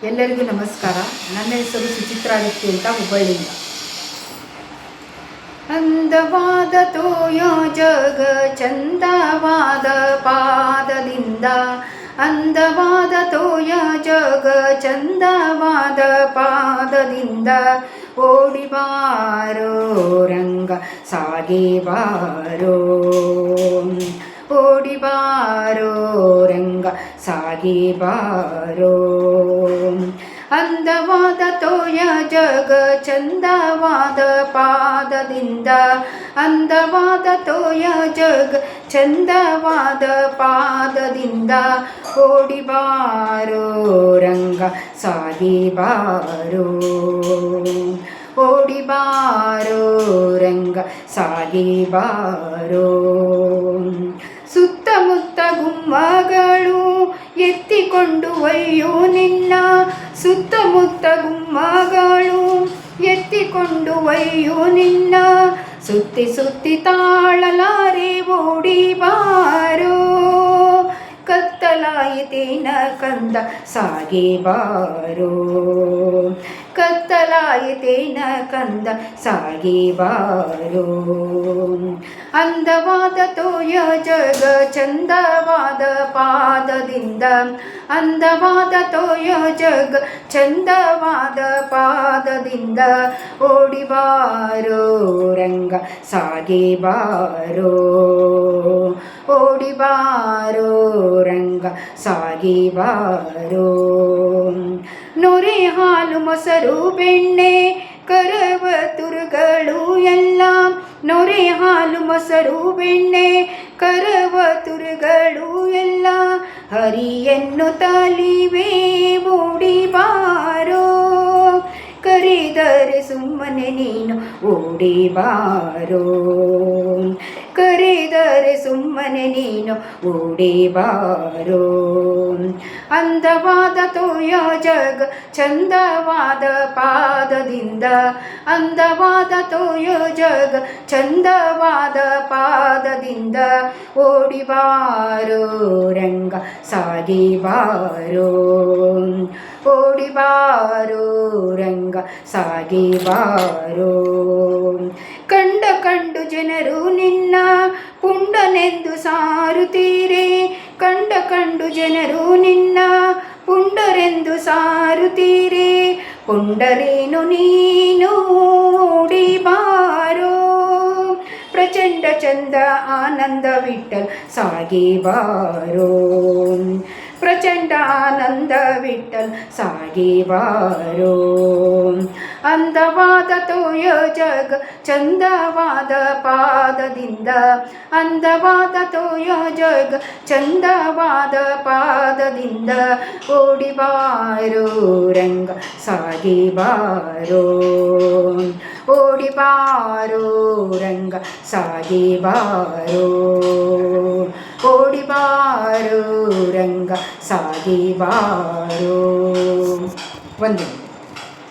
ಎಲ್ಲರಿಗೂ ನಮಸ್ಕಾರ. ನನ್ನ ಹೆಸರು ಸುಚಿತ್ರಾದಿತ್ಯ ಅಂತ, ಹುಬ್ಬಳ್ಳಿಯಿಂದ. ಅಂದವಾದ ತೋಯ ಜಗ ಚಂದವಾದ ಪಾದದಿಂದ, ಅಂದವಾದ ತೋಯ ಜಗ ಚಂದವಾದ ಪಾದದಿಂದ, ಓಡಿ ಬಾರೋ ರಂಗ ಸಾಗಿ ಬಾರೋ, ಓಡಿ ಬಾರೋ ರಂಗ ಸಾಗಿ ಬಾರೋ. ಅಂದವಾದ ತೋಯ ಜಗ ಚಂದವಾದ ಪಾದದಿಂದ, ಅಂದವಾದ ತೋಯ ಜಗ ಚಂದವಾದ ಪಾದದಿಂದ, ಓಡಿ ಬಾರೋ ರಂಗ ಸಾಗಿ ಬಾರೋ, ಓಡಿ ಬಾರೋ ರಂಗ ಸಾಗಿ ಬಾರೋ. ಸುತ್ತಮುತ್ತ ಗುಮ್ಮಗಳು ಎತ್ತಿಕೊಂಡು ಒಯ್ಯೋ ನಿನ್ನ, ಸುತ್ತಮುತ್ತ ಗುಮ್ಮಗಳು ಎತ್ತಿಕೊಂಡು ಒಯ್ಯೋ ನಿನ್ನ, ಸುತ್ತಿ ಸುತ್ತಿ ತಾಳಲಾರೆ ಓಡಿ ಬಾರೋ. ಕತ್ತಲಾಯಿತೇನ ಕಂದ ಸಾಗಿ ಬಾರೋ, ಕತ್ತಲಾಯಿತೇನ ಕಂದ ಸಾಗಿ ಬಾರೋ. ಅಂದವಾದ ತೋಯ ಜಗ ಚಂದವಾದ ಪಾದದಿಂದ, ಅಂದವಾದ ತೋಯ ಜಗ ಚಂದವಾದ ಪಾದದಿಂದ, ಓಡಿ ಬಾರೋ ರಂಗ ಸಾಗಿ ಬಾರೋ, ಓಡಿ ಬಾರೋ ರಂಗ ಸಾಗಿ ಬಾರೋ. ನೊರೆ ಹಾಲು ಮೊಸರು ಬೆಣ್ಣೆ ಕರವ ತುರುಗಳು ಎಲ್ಲ, ನೊರೆ ಹಾಲು ಮೊಸರು ಬೆಣ್ಣೆ ಕರವ ತುರುಗಳು ಎಲ್ಲ, ಹರಿಯನ್ನು ತಲಿವೆ ಓಡಿ ಬಾರೋ. ಕರೆದರೆ ಸುಮ್ಮನೆ ನೀನು ಓಡಿ ಬಾರೋ, ಕರೆದರೆ ಸುಮ್ಮನೆ ನೀನು ಓಡಿ ಬಾರೋ. ಅಂದವಾದ ತೋಯ ಜಗ ಚಂದವಾದ ಪಾದದಿಂದ, ಅಂದವಾದ ತೋಯ ಜಗ ಚಂದವಾದ ಪಾದದಿಂದ, ಓಡಿ ಬಾರೋ ರಂಗ ಸಾಗಿ ಬಾರೋ, ಓಡಿ ಬಾರೋ ರಂಗ ಸಾಗಿ ಬಾರೋ. ಕಂಡ ಕಂಡು ಜನರು ನಿನ್ನ ಪುಂಡನೆಂದು ಸಾರುತ್ತೀರೆ, ಕಂಡ ಕಂಡು ಜನರು ನಿನ್ನ ಪುಂಡರೆಂದು ಸಾರುತ್ತೀರೆ, ಪುಂಡರೇನು ನೀನು ಓಡಿ ಬಾರೋ. ಪ್ರಚಂಡ ಚಂದ ಆನಂದ ವಿಠಲ್ ಸಾಗಿ ಬಾರೋ, ಪ್ರಚಂಡ ಆನಂದ ವಿಠಲ್ ಸಾಗಿ ಬಾರೋ. ಅಂದವಾದ ತೋಯ ಜಗ ಚಂದವಾದ ಪಾದದಿಂದ, ಅಂದವಾದ ತೋಯ ಜಗ ಚಂದವಾದ ಪಾದದಿಂದ, ಓಡಿ ಬಾರೋ ರಂಗ ಸಾಗಿ ಬಾರೋ, ಓಡಿ ಬಾರೋ ರಂಗ ಸಾಗಿ ಬಾರೋ, ಓಡಿ ಬಾರೋ ರಂಗ ಸಾಗಿ ಬಾರೋ. ವಂದನೆ.